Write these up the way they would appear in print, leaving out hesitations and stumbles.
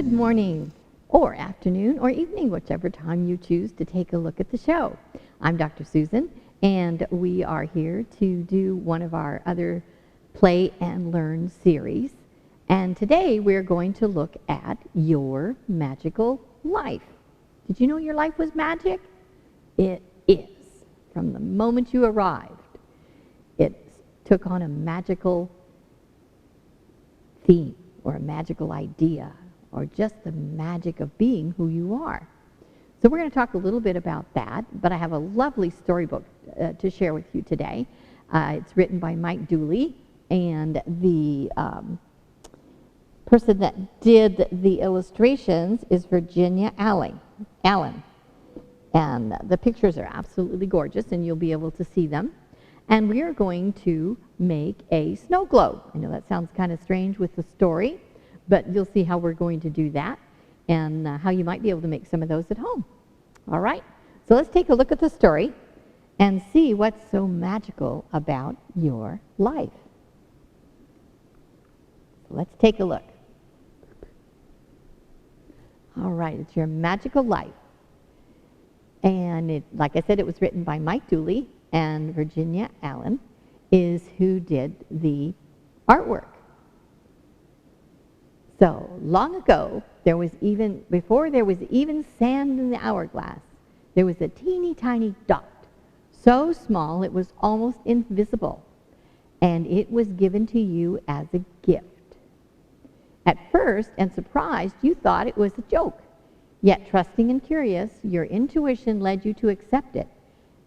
Good morning, or afternoon, or evening, whichever time you choose to take a look at the show. I'm Dr. Susan, and we are here to do one of our other Play and Learn series. And today we're going to look at your magical life. Did you know your life was magic? It is. From the moment you arrived, it took on a magical theme or a magical idea, or just the magic of being who you are. So we're going to talk a little bit about that, but I have a lovely storybook to share with you today. It's written by Mike Dooley, and the person that did the illustrations is Virginia Allen. And the pictures are absolutely gorgeous, and you'll be able to see them. And we are going to make a snow globe. I know that sounds kind of strange with the story, but you'll see how we're going to do that and how you might be able to make some of those at home. All right, so let's take a look at the story and see what's so magical about your life. Let's take a look. All right, it's your magical life. And like I said, it was written by Mike Dooley, and Virginia Allen is who did the artwork. So long ago, before there was even sand in the hourglass, there was a teeny tiny dot, so small it was almost invisible, and it was given to you as a gift. At first, and surprised, you thought it was a joke, yet trusting and curious, your intuition led you to accept it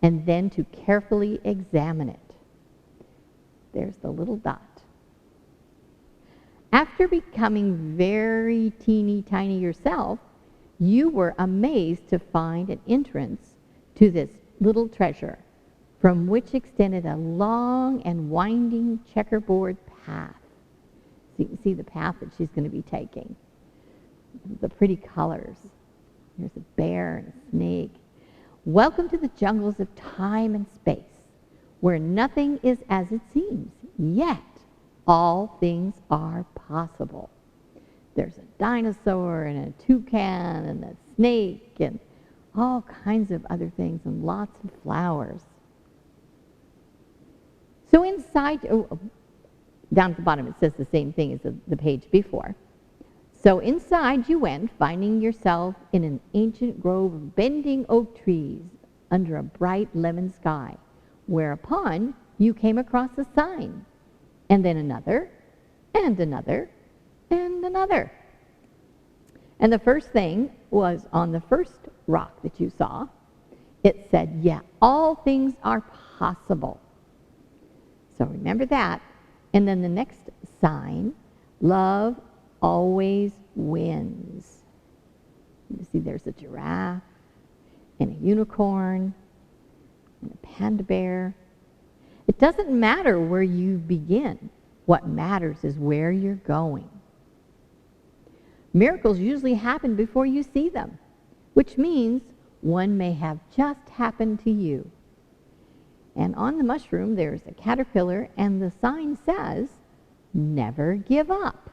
and then to carefully examine it. There's the little dot. After becoming very teeny tiny yourself, you were amazed to find an entrance to this little treasure, from which extended a long and winding checkerboard path. So you can see the path that she's going to be taking. The pretty colors. There's a bear and a snake. Welcome to the jungles of time and space, where nothing is as it seems, yet all things are possible. There's a dinosaur and a toucan and a snake and all kinds of other things and lots of flowers. So inside, down at the bottom it says the same thing as the page before. So inside you went, finding yourself in an ancient grove of bending oak trees under a bright lemon sky, whereupon you came across a sign, and then another, and another, and another. And the first thing was on the first rock that you saw. It said, yeah, all things are possible. So remember that. And then the next sign, love always wins. You see there's a giraffe and a unicorn and a panda bear. It doesn't matter where you begin. What matters is where you're going. Miracles usually happen before you see them, which means one may have just happened to you. And on the mushroom there's a caterpillar, and the sign says, never give up.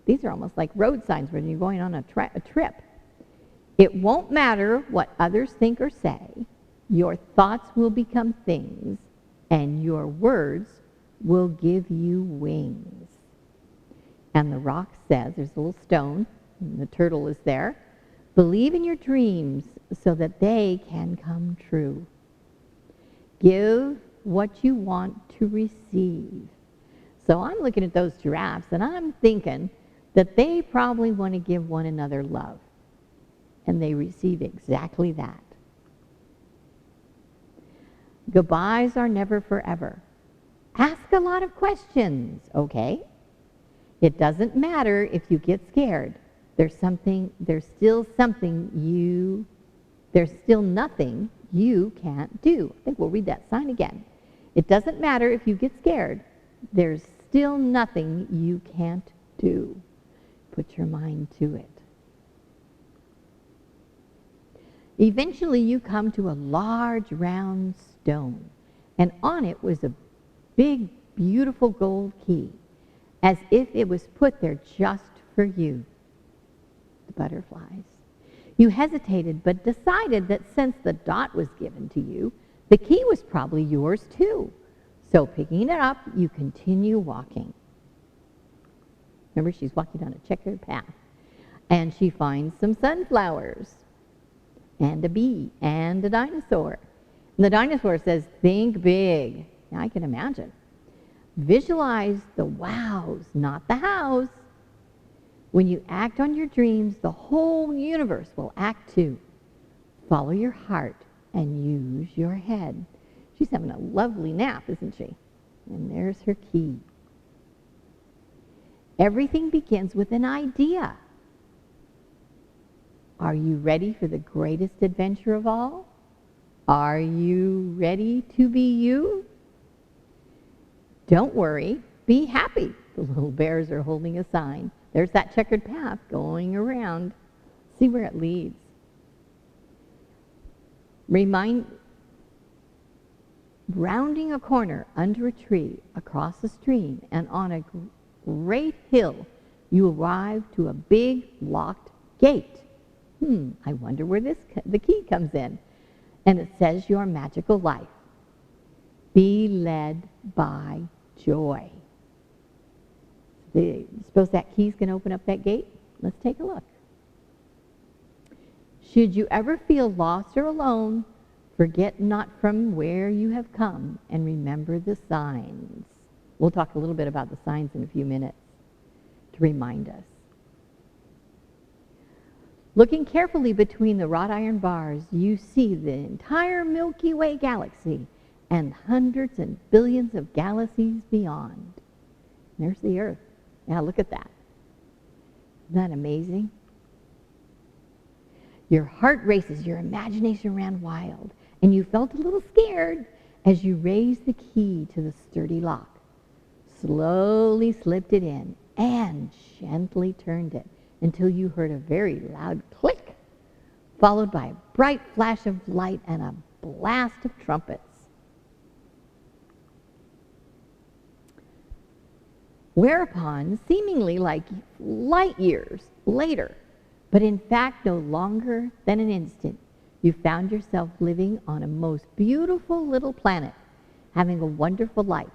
These are almost like road signs when you're going on a trip. It won't matter what others think or say. Your thoughts will become things, and your words will give you wings. And the rock says, there's a little stone, and the turtle is there. Believe in your dreams so that they can come true. Give what you want to receive. So I'm looking at those giraffes, and I'm thinking that they probably want to give one another love. And they receive exactly that. Goodbyes are never forever. Ask a lot of questions, okay? It doesn't matter if you get scared. There's still nothing you can't do. I think we'll read that sign again. It doesn't matter if you get scared. There's still nothing you can't do. Put your mind to it. Eventually you come to a large round stone, and on it was a big, beautiful gold key. as if it was put there just for you. The butterflies. You hesitated, but decided that since the dot was given to you, the key was probably yours too. So picking it up, you continue walking. Remember, she's walking on a checkered path. And she finds some sunflowers, and a bee, and a dinosaur. And the dinosaur says, think big. Now I can imagine. Visualize the wows, not the hows. When you act on your dreams, the whole universe will act too. Follow your heart and use your head. She's having a lovely nap, isn't she? And there's her key. Everything begins with an idea. Are you ready for the greatest adventure of all? Are you ready to be you? Don't worry, be happy. The little bears are holding a sign. There's that checkered path going around. See where it leads. Rounding a corner under a tree, across a stream, and on a great hill, you arrive to a big locked gate. I wonder where the key comes in. And it says your magical life. Be led by joy. Suppose that key's going to open up that gate? Let's take a look. Should you ever feel lost or alone, forget not from where you have come and remember the signs. We'll talk a little bit about the signs in a few minutes to remind us. Looking carefully between the wrought iron bars, you see the entire Milky Way galaxy and hundreds and billions of galaxies beyond. There's the Earth. Now look at that. Isn't that amazing? Your heart races, your imagination ran wild, and you felt a little scared as you raised the key to the sturdy lock, slowly slipped it in, and gently turned it until you heard a very loud click, followed by a bright flash of light and a blast of trumpets. Whereupon, seemingly like light years later, but in fact no longer than an instant, you found yourself living on a most beautiful little planet, having a wonderful life.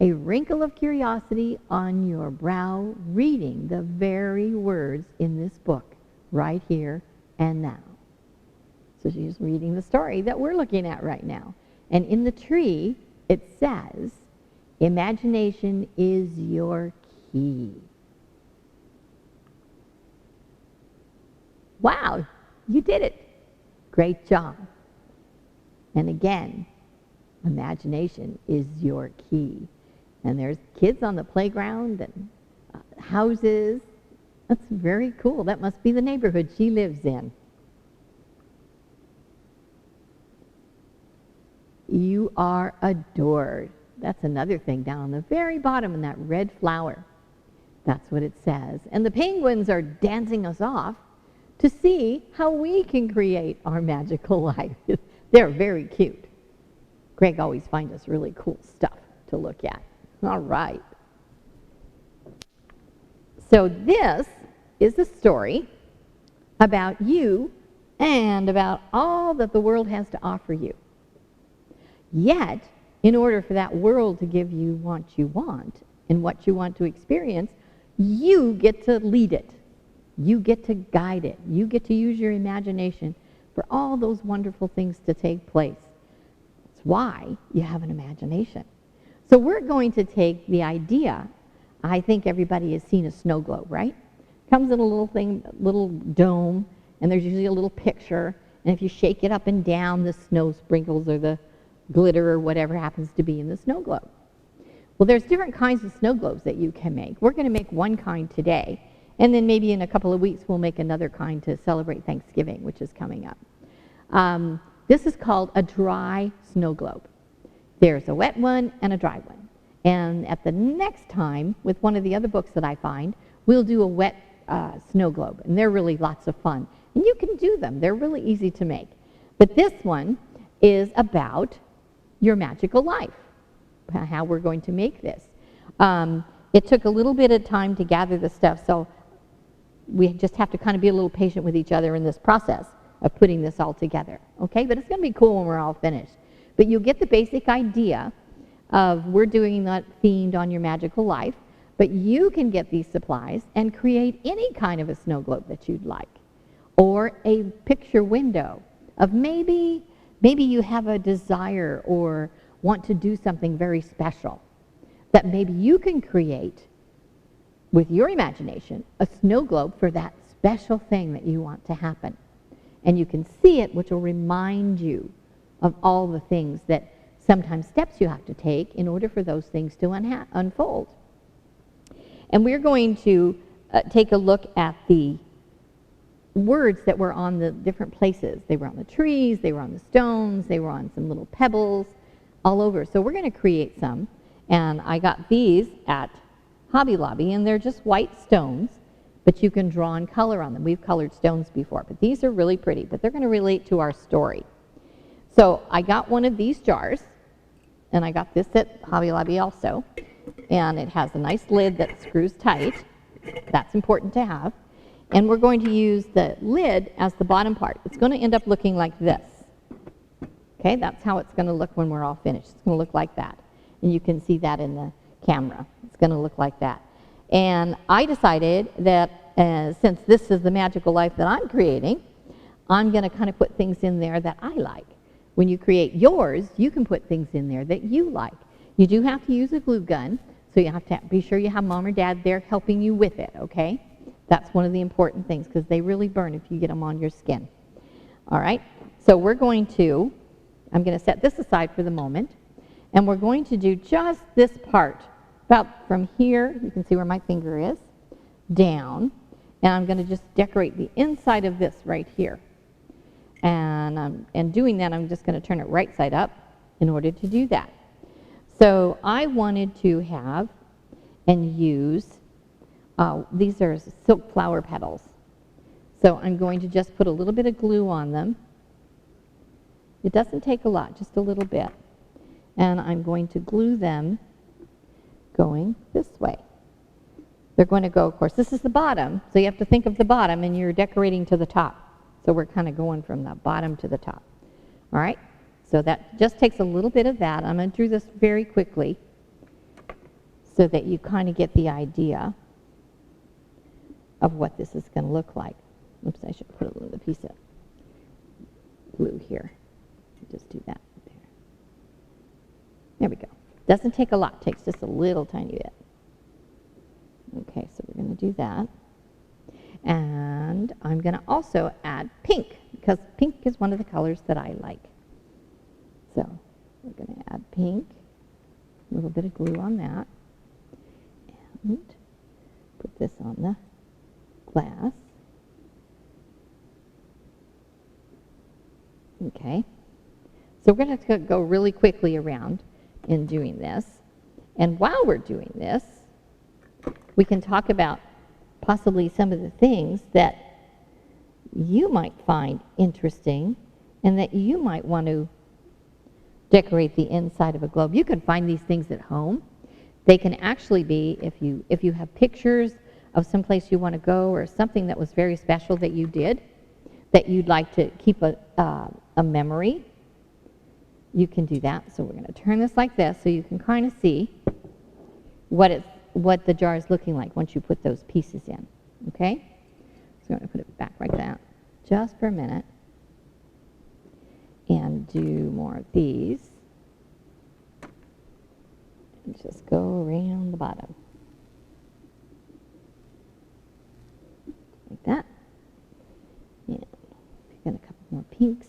A wrinkle of curiosity on your brow, reading the very words in this book, right here and now. So she's reading the story that we're looking at right now. And in the tree, it says, imagination is your key. Wow, you did it. Great job. And again, imagination is your key. And there's kids on the playground and houses. That's very cool. That must be the neighborhood she lives in. You are adored. That's another thing down on the very bottom in that red flower. That's what it says. And the penguins are dancing us off to see how we can create our magical life. They're very cute. Greg always finds us really cool stuff to look at. All right. So this is a story about you and about all that the world has to offer you. Yet, in order for that world to give you what you want and what you want to experience, you get to lead it. You get to guide it. You get to use your imagination for all those wonderful things to take place. That's why you have an imagination. So we're going to take the idea. I think everybody has seen a snow globe, right? Comes in a little thing, little dome, and there's usually a little picture. And if you shake it up and down, the snow sprinkles or the glitter or whatever happens to be in the snow globe. Well, there's different kinds of snow globes that you can make. We're going to make one kind today, and then maybe in a couple of weeks we'll make another kind to celebrate Thanksgiving, which is coming up. This is called a dry snow globe. There's a wet one and a dry one. And at the next time, with one of the other books that I find, we'll do a wet snow globe. And they're really lots of fun. And you can do them. They're really easy to make. But this one is about your magical life, how we're going to make this. It took a little bit of time to gather the stuff, so we just have to kind of be a little patient with each other in this process of putting this all together, okay? But it's going to be cool when we're all finished. But you'll get the basic idea of we're doing that themed on your magical life, but you can get these supplies and create any kind of a snow globe that you'd like, or a picture window of maybe you have a desire or want to do something very special that maybe you can create with your imagination a snow globe for that special thing that you want to happen. And you can see it, which will remind you of all the things that sometimes steps you have to take in order for those things to unfold. And we're going to take a look at the words that were on the different places. They were on the trees, they were on the stones, they were on some little pebbles, all over. So we're going to create some. And I got these at Hobby Lobby, and they're just white stones, but you can draw and color on them. We've colored stones before, but these are really pretty, but they're going to relate to our story. So I got one of these jars, and I got this at Hobby Lobby also, and it has a nice lid that screws tight. That's important to have. And we're going to use the lid as the bottom part. It's going to end up looking like this. Okay, that's how it's going to look when we're all finished. It's going to look like that. And you can see that in the camera. It's going to look like that. And I decided that since this is the magical life that I'm creating, I'm going to kind of put things in there that I like. When you create yours, you can put things in there that you like. You do have to use a glue gun, so you have to be sure you have mom or dad there helping you with it, okay? That's one of the important things because they really burn if you get them on your skin. All right, so I'm going to set this aside for the moment, and we're going to do just this part, about from here, you can see where my finger is, down, and I'm going to just decorate the inside of this right here. And doing that, I'm just going to turn it right side up in order to do that. So I wanted to have and use, these are silk flower petals. So I'm going to just put a little bit of glue on them. It doesn't take a lot, just a little bit. And I'm going to glue them going this way. They're going to go, of course, this is the bottom, so you have to think of the bottom and you're decorating to the top. So we're kind of going from the bottom to the top. All right, so that just takes a little bit of that. I'm going to do this very quickly so that you kind of get the idea of what this is going to look like. Oops, I should put a little piece of glue here. Just do that there. There we go. Doesn't take a lot, takes just a little tiny bit. Okay, so we're going to do that. And I'm going to also add pink, because pink is one of the colors that I like. So we're going to add pink, a little bit of glue on that, and put this on the glass. Okay, so we're going to go really quickly around in doing this. And while we're doing this, we can talk about possibly some of the things that you might find interesting and that you might want to decorate the inside of a globe. You can find these things at home. They can actually be, if you have pictures of someplace you want to go or something that was very special that you did, that you'd like to keep a memory, you can do that. So we're going to turn this like this so you can kind of see what the jar is looking like once you put those pieces in, okay? So I'm going to put it back like that just for a minute and do more of these. And just go around the bottom. Like that. And pick in a couple more pinks.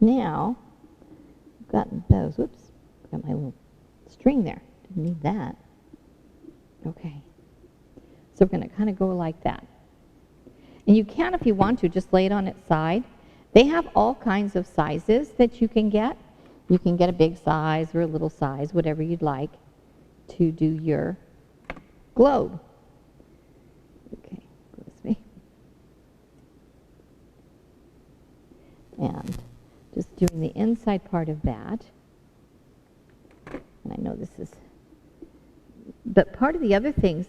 Now, I've gotten those, whoops, got my little string there, didn't need that. Okay, so we're going to kind of go like that. And you can, if you want to, just lay it on its side. They have all kinds of sizes that you can get. You can get a big size or a little size, whatever you'd like, to do your globe. Okay, go this way. And just doing the inside part of that. And I know this is, but part of the other things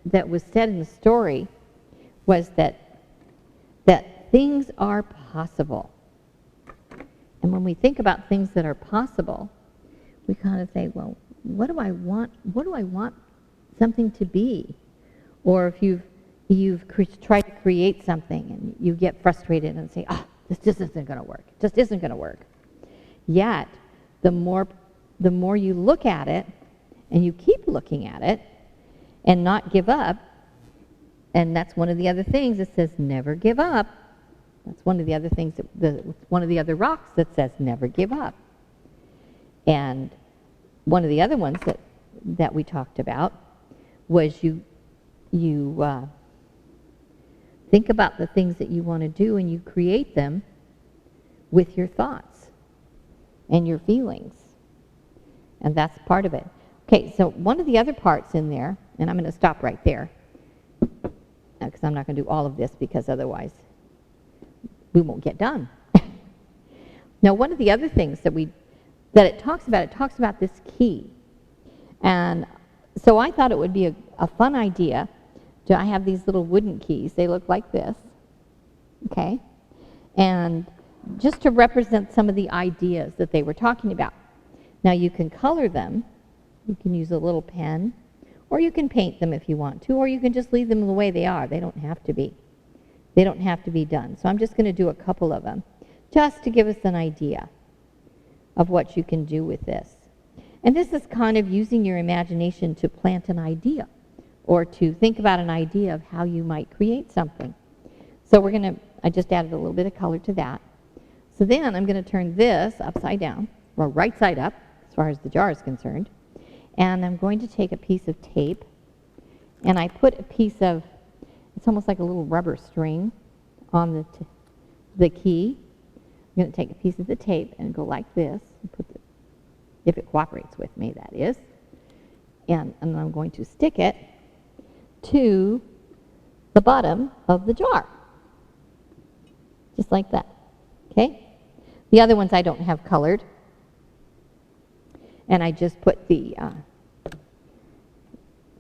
that was said in the story was that things are possible. And when we think about things that are possible, we kind of say, well, what do I want? What do I want something to be? Or if you've tried to create something and you get frustrated and say, oh, this just isn't going to work. It just isn't going to work. Yet, the more you look at it and you keep looking at it and not give up, and that's one of the other things that says never give up. That's one of the other things, one of the other rocks that says never give up. And one of the other ones that we talked about was you think about the things that you want to do and you create them with your thoughts and your feelings. And that's part of it. Okay, so one of the other parts in there, and I'm going to stop right there, because I'm not going to do all of this because otherwise we won't get done. Now, one of the other things that it talks about this key. And so I thought it would be a fun idea. I have these little wooden keys. They look like this, okay? And just to represent some of the ideas that they were talking about. Now, you can color them. You can use a little pen, or you can paint them if you want to, or you can just leave them the way they are. They don't have to be. They don't have to be done. So I'm just going to do a couple of them, just to give us an idea of what you can do with this. And this is kind of using your imagination to plant an idea, or to think about an idea of how you might create something. So I just added a little bit of color to that. So then I'm going to turn this upside down, or right side up, as far as the jar is concerned. And I'm going to take a piece of tape, and I put a piece of, it's almost like a little rubber string on the key. I'm going to take a piece of the tape and go like this, and put if it cooperates with me, that is. And I'm going to stick it to the bottom of the jar, just like that, okay? The other ones I don't have colored, and I just put the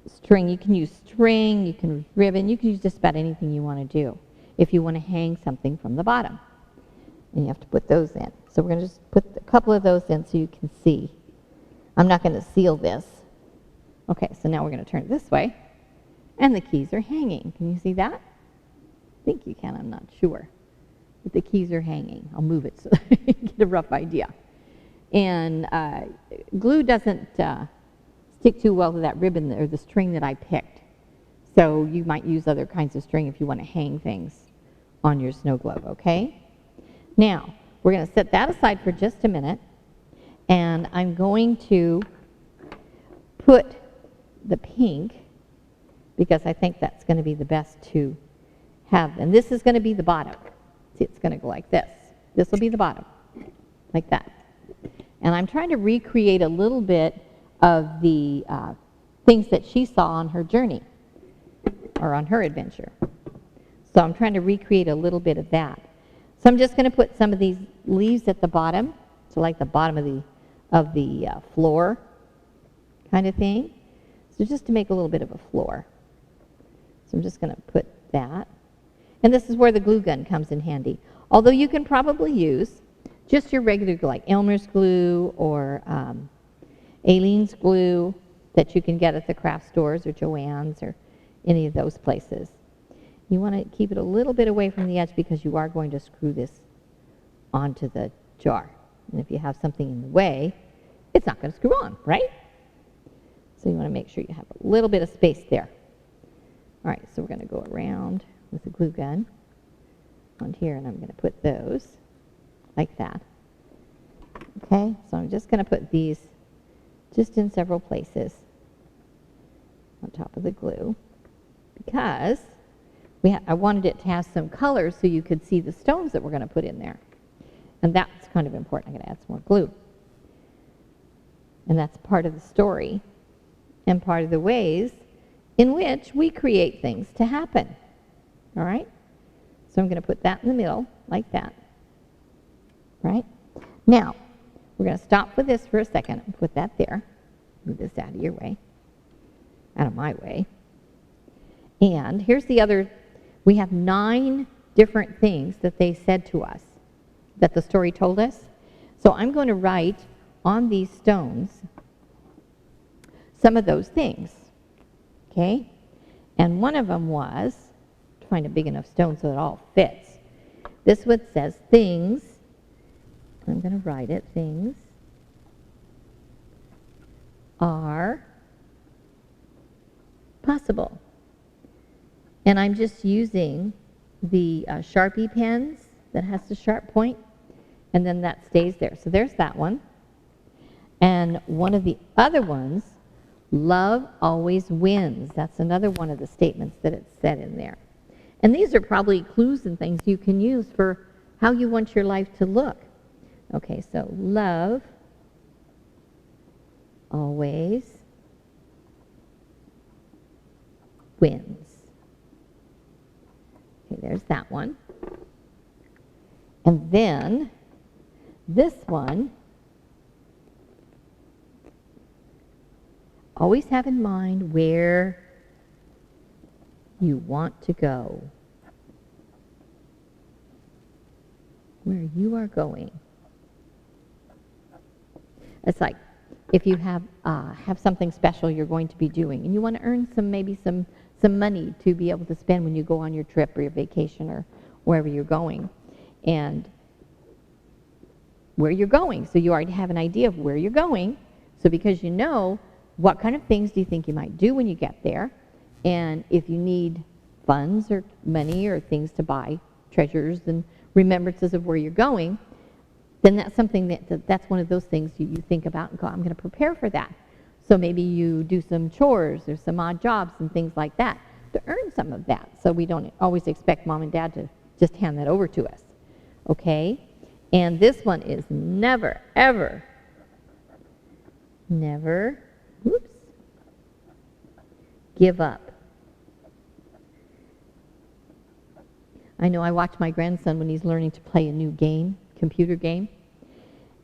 string. You can use string, you can use ribbon, you can use just about anything you want to do if you want to hang something from the bottom. And you have to put those in. So we're going to just put a couple of those in so you can see. I'm not going to seal this. Okay, so now we're going to turn it this way. And the keys are hanging. Can you see that? I think you can, I'm not sure. But the keys are hanging. I'll move it so you get a rough idea. And glue doesn't stick too well to that ribbon or the string that I picked. So you might use other kinds of string if you want to hang things on your snow globe, okay? Now, we're going to set that aside for just a minute. And I'm going to put the pink, because I think that's going to be the best to have. And this is going to be the bottom. See, it's going to go like this. This will be the bottom, like that. And I'm trying to recreate a little bit of the things that she saw on her journey, or on her adventure. So I'm trying to recreate a little bit of that. So I'm just going to put some of these leaves at the bottom, so like the bottom of the floor kind of thing. So just to make a little bit of a floor. So I'm just going to put that. And this is where the glue gun comes in handy. Although you can probably use just your regular glue, like Elmer's glue or Aleene's glue that you can get at the craft stores or Joann's or any of those places. You want to keep it a little bit away from the edge because you are going to screw this onto the jar. And if you have something in the way, it's not going to screw on, right? So you want to make sure you have a little bit of space there. All right, so we're going to go around with the glue gun on here, and I'm going to put those like that. Okay, so I'm just going to put these just in several places on top of the glue because I wanted it to have some color so you could see the stones that we're going to put in there. And that's kind of important. I'm going to add some more glue. And that's part of the story and part of the ways in which we create things to happen. All right? So I'm going to put that in the middle like that. Right? Now, we're going to stop with this for a second and put that there. Move this out of your way, out of my way. And here's the other, we have 9 different things that they said to us, that the story told us. So I'm going to write on these stones some of those things, okay? And one of them was, to find a big enough stone so it all fits. This one says things, I'm going to write it, things are possible. And I'm just using the Sharpie pens that has the sharp point, and then that stays there. So there's that one. And one of the other ones, love always wins. That's another one of the statements that it's said in there. And these are probably clues and things you can use for how you want your life to look. Okay, so love always wins. Okay, there's that one. And then this one, always have in mind where you want to go, where you are going. It's like if you have something special you're going to be doing, and you want to earn maybe some money to be able to spend when you go on your trip or your vacation or wherever you're going, and where you're going. So you already have an idea of where you're going. So because you know, what kind of things do you think you might do when you get there? And if you need funds or money or things to buy, treasures and remembrances of where you're going, then that's something that's one of those things you think about and go, I'm going to prepare for that. So maybe you do some chores or some odd jobs and things like that to earn some of that. So we don't always expect mom and dad to just hand that over to us. Okay? And this one is never, ever, never, give up. I know I watch my grandson when he's learning to play a new game, computer game.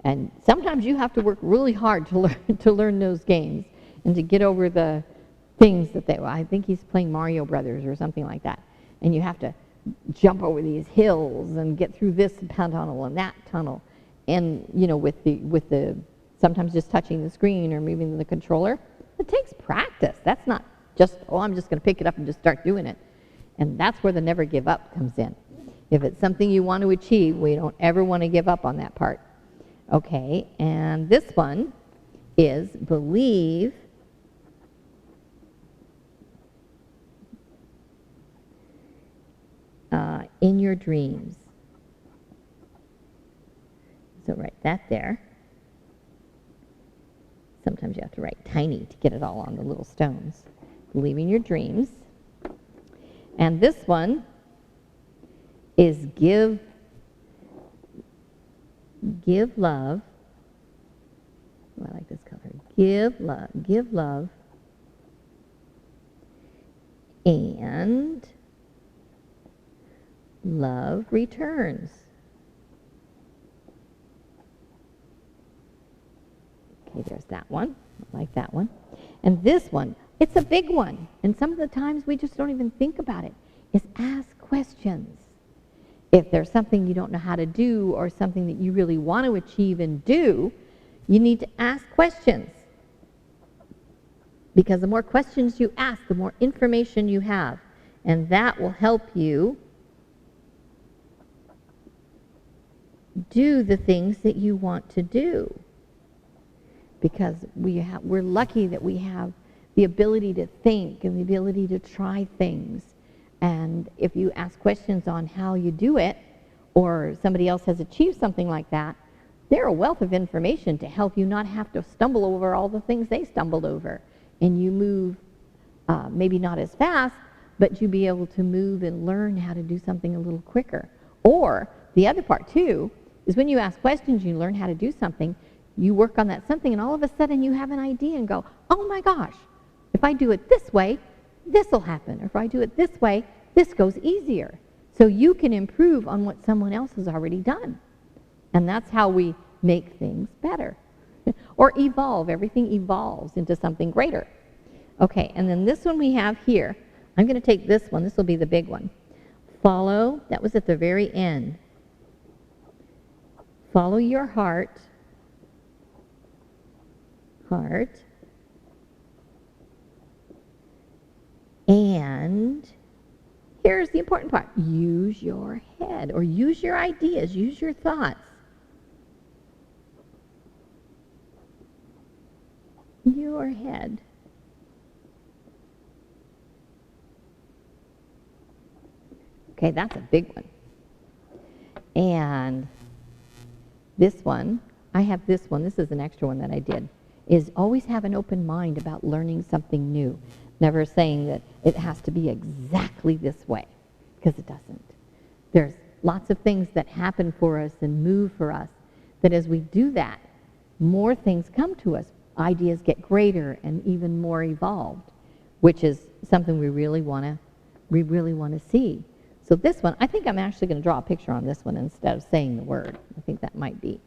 And sometimes you have to work really hard to learn those games and to get over the things that I think he's playing Mario Brothers or something like that. And you have to jump over these hills and get through this tunnel and that tunnel. And, you know, with the sometimes just touching the screen or moving the controller, it takes practice. That's not just, oh, I'm just going to pick it up and just start doing it. And that's where the never give up comes in. If it's something you want to achieve, we don't ever want to give up on that part. Okay, and this one is believe in your dreams. So write that there. Sometimes you have to write tiny to get it all on the little stones. Believe in your dreams. And this one is give love. Oh, I like this color. Give love, and love returns. Okay, there's that one. I like that one. And this one, it's a big one. And some of the times we just don't even think about it, is ask questions. If there's something you don't know how to do or something that you really want to achieve and do, you need to ask questions. Because the more questions you ask, the more information you have. And that will help you do the things that you want to do. Because we're lucky that we have the ability to think and the ability to try things. And if you ask questions on how you do it, or somebody else has achieved something like that, they're a wealth of information to help you not have to stumble over all the things they stumbled over. And you move, maybe not as fast, but you be able to move and learn how to do something a little quicker. Or the other part too, is when you ask questions, you learn how to do something, you work on that something, and all of a sudden you have an idea and go, oh my gosh, if I do it this way, this will happen. Or if I do it this way, this goes easier. So you can improve on what someone else has already done. And that's how we make things better. Or evolve. Everything evolves into something greater. Okay, and then this one we have here. I'm going to take this one. This will be the big one. Follow, that was at the very end. Follow your heart. Heart. And here's the important part. Use your head, or use your ideas, use your thoughts. Your head. Okay, that's a big one. And this one, I have this one, this is an extra one that I did, is always have an open mind about learning something new. Never saying that it has to be exactly this way, because it doesn't. There's lots of things that happen for us and move for us, that as we do that, more things come to us. Ideas get greater and even more evolved, which is something we really want to see. So this one, I think I'm actually going to draw a picture on this one instead of saying the word. I think that might be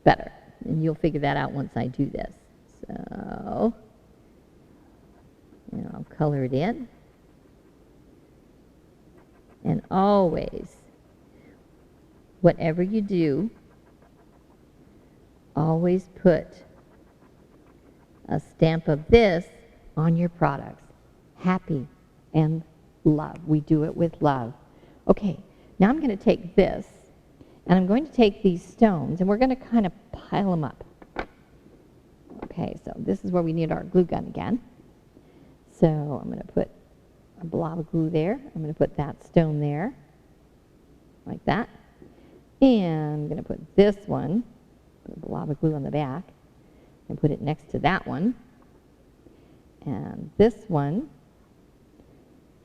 better. And you'll figure that out once I do this. So, and I'll color it in. And always, whatever you do, always put a stamp of this on your products. Happy and love. We do it with love. Okay, now I'm going to take this, and I'm going to take these stones, and we're going to kind of pile them up. Okay, so this is where we need our glue gun again. So I'm going to put a blob of glue there. I'm going to put that stone there, like that. And I'm going to put this one, put a blob of glue on the back, and put it next to that one. And this one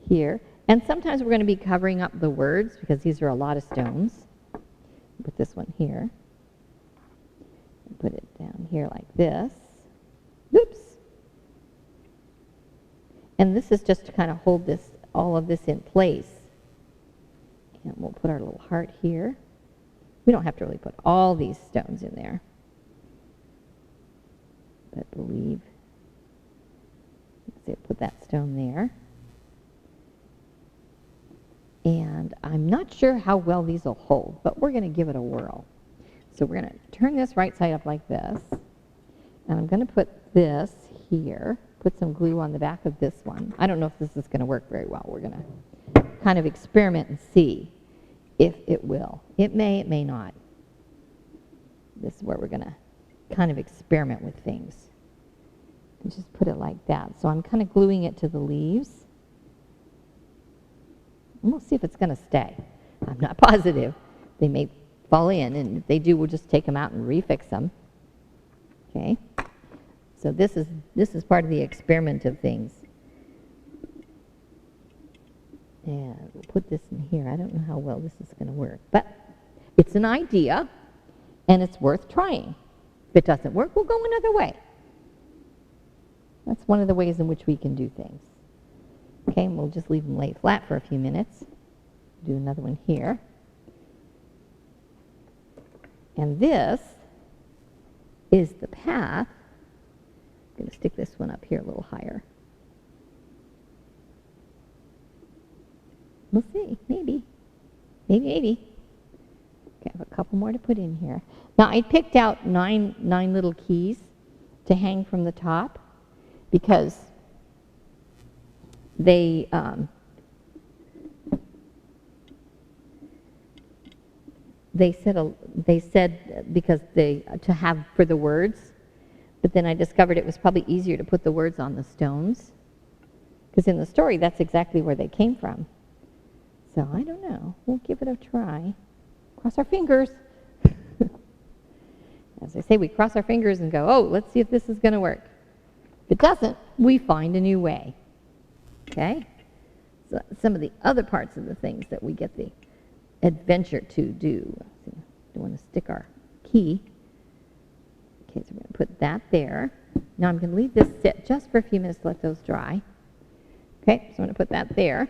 here. And sometimes we're going to be covering up the words because these are a lot of stones. Put this one here. And put it down here like this. Oops. And this is just to kind of hold this, all of this in place. And we'll put our little heart here. We don't have to really put all these stones in there. But believe, let's see, put that stone there. And I'm not sure how well these will hold, but we're going to give it a whirl. So we're going to turn this right side up like this. And I'm going to put this here, put some glue on the back of this one. I don't know if this is going to work very well. We're going to kind of experiment and see if it will. It may not. This is where we're going to kind of experiment with things. And just put it like that. So I'm kind of gluing it to the leaves. And we'll see if it's going to stay. I'm not positive. They may fall in, and if they do, we'll just take them out and refix them. Okay? So this is part of the experiment of things. And we'll put this in here. I don't know how well this is going to work, but it's an idea, and it's worth trying. If it doesn't work, we'll go another way. That's one of the ways in which we can do things. Okay, and we'll just leave them lay flat for a few minutes. Do another one here. And this is the path. I'm going to stick this one up here a little higher. We'll see, maybe. Maybe. Okay, I have a couple more to put in here. Now, I picked out nine little keys to hang from the top because they said because to have for the words, but then I discovered it was probably easier to put the words on the stones because in the story that's exactly where they came from. So I don't know. We'll give it a try. Cross our fingers. As I say, we cross our fingers and go, oh, let's see if this is going to work. If it doesn't, we find a new way. Okay? So some of the other parts of the things that we get the adventure to do. We want to stick our key. Okay, so we're going to put that there. Now I'm going to leave this sit just for a few minutes to let those dry. Okay, so I'm going to put that there.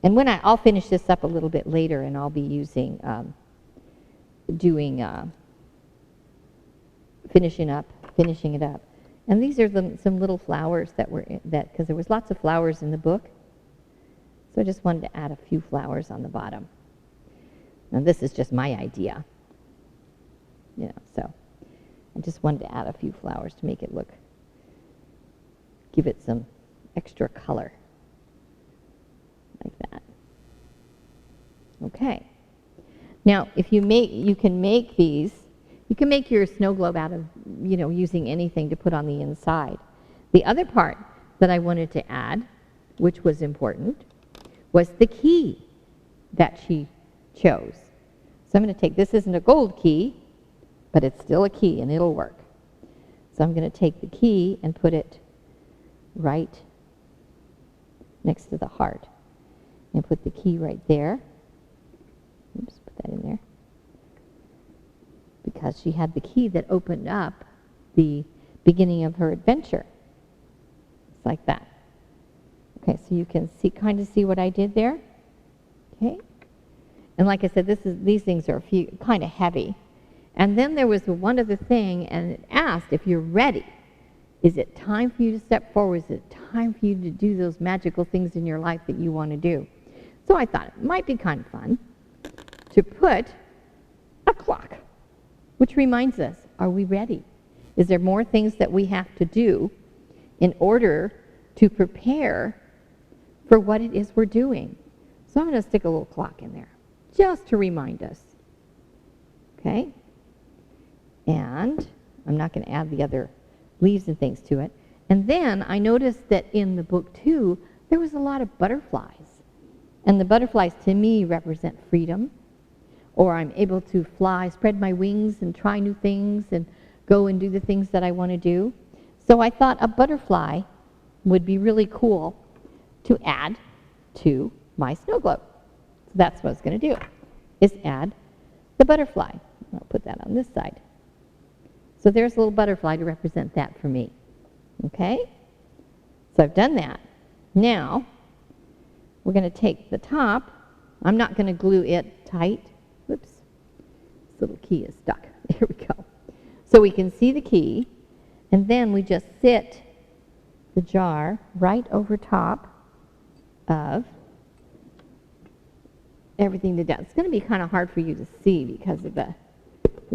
And when I'll finish this up a little bit later, and I'll be using doing, finishing it up. And these are some little flowers that were, because there was lots of flowers in the book. So I just wanted to add a few flowers on the bottom. Now this is just my idea. So I just wanted to add a few flowers to make it give it some extra color. Like that. Okay. Now, if you can make your snow globe out of, using anything to put on the inside. The other part that I wanted to add, which was important, was the key that she chose. So I'm going to take, this isn't a gold key, but it's still a key and it'll work. So I'm going to take the key and put it right next to the heart. And put the key right there. Oops, put that in there. Because she had the key that opened up the beginning of her adventure. It's like that. Okay, so you can kind of see what I did there. Okay. And like I said, these things are kind of heavy. And then there was one other thing, and it asked if you're ready. Is it time for you to step forward? Is it time for you to do those magical things in your life that you want to do? So I thought it might be kind of fun to put a clock, which reminds us, are we ready? Is there more things that we have to do in order to prepare for what it is we're doing? So I'm going to stick a little clock in there, just to remind us. Okay? And I'm not going to add the other leaves and things to it. And then I noticed that in the book, too, there was a lot of butterflies. And the butterflies, to me, represent freedom. Or I'm able to fly, spread my wings, and try new things, and go and do the things that I want to do. So I thought a butterfly would be really cool to add to my snow globe. So that's what I was going to do, is add the butterfly. I'll put that on this side. So there's a little butterfly to represent that for me. Okay? So I've done that. Now, we're going to take the top. I'm not going to glue it tight. Whoops. This little key is stuck. There we go. So we can see the key, and then we just sit the jar right over top of everything to do. It's going to be kind of hard for you to see because of the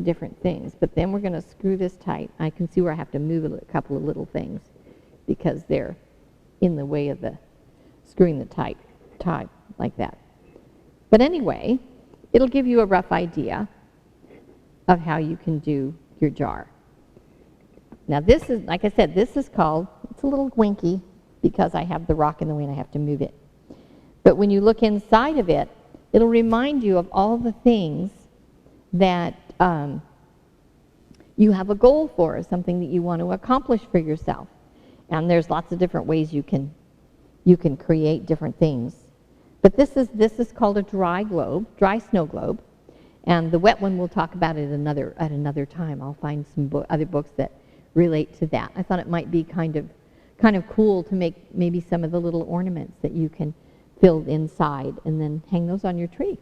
different things, but then we're going to screw this tight. I can see where I have to move a couple of little things because they're in the way of the screwing the tight like that. But anyway, it'll give you a rough idea of how you can do your jar. Now this is, like I said, this is called, it's a little winky because I have the rock in the way and I have to move it. But when you look inside of it, it'll remind you of all the things that you have a goal for, or something that you want to accomplish for yourself. And there's lots of different ways you can create different things. But this is called a dry snow globe. And the wet one we'll talk about at another time. I'll find some other books that relate to that. I thought it might be kind of cool to make maybe some of the little ornaments that you can fill inside and then hang those on your tree.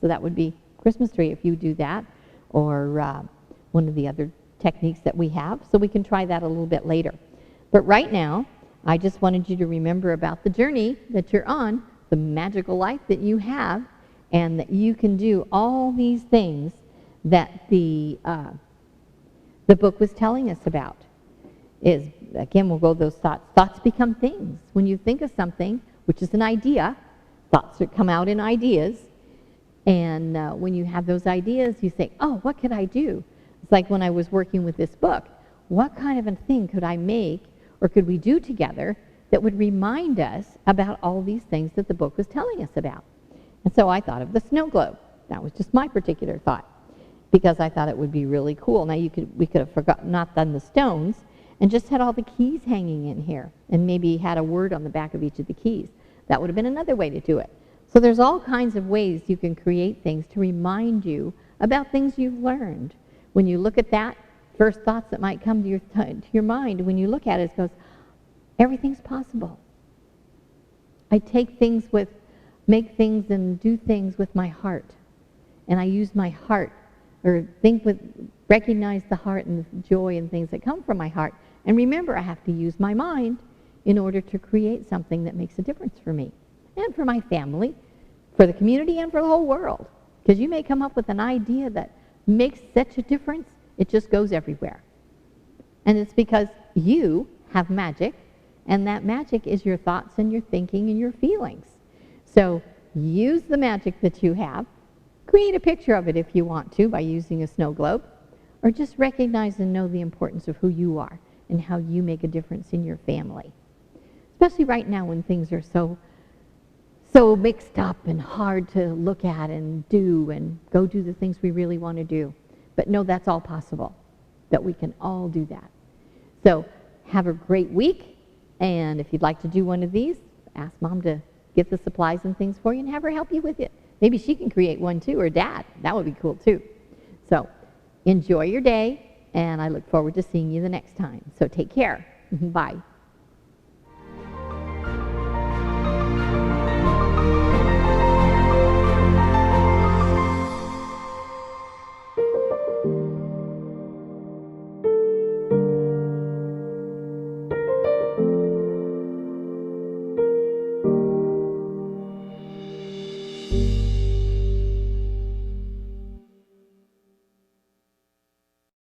So that would be Christmas tree if you do that, or one of the other techniques that we have. So we can try that a little bit later. But right now, I just wanted you to remember about the journey that you're on, the magical life that you have, and that you can do all these things that the book was telling us about. Is, again, we'll go those thoughts. Thoughts become things. When you think of something, which is an idea, thoughts that come out in ideas, and when you have those ideas, you say, oh, what could I do? It's like when I was working with this book. What kind of a thing could I make, or could we do together that would remind us about all these things that the book was telling us about? And so I thought of the snow globe. That was just my particular thought, because I thought it would be really cool. Now we could have not done the stones and just had all the keys hanging in here, and maybe had a word on the back of each of the keys. That would have been another way to do it. So there's all kinds of ways you can create things to remind you about things you've learned. When you look at that, first thoughts that might come to your mind, when you look at it, it goes, everything's possible. I make things and do things with my heart. And I use my heart or recognize the heart and the joy and things that come from my heart. And remember, I have to use my mind in order to create something that makes a difference for me and for my family, for the community, and for the whole world. Because you may come up with an idea that makes such a difference, it just goes everywhere. And it's because you have magic, and that magic is your thoughts and your thinking and your feelings. So use the magic that you have. Create a picture of it if you want to by using a snow globe, or just recognize and know the importance of who you are and how you make a difference in your family. Especially right now when things are so mixed up and hard to look at and do and go do the things we really want to do. But know that's all possible, that we can all do that. So have a great week, and if you'd like to do one of these, ask Mom to get the supplies and things for you and have her help you with it. Maybe she can create one too, or Dad. That would be cool too. So enjoy your day, and I look forward to seeing you the next time. So take care. Bye.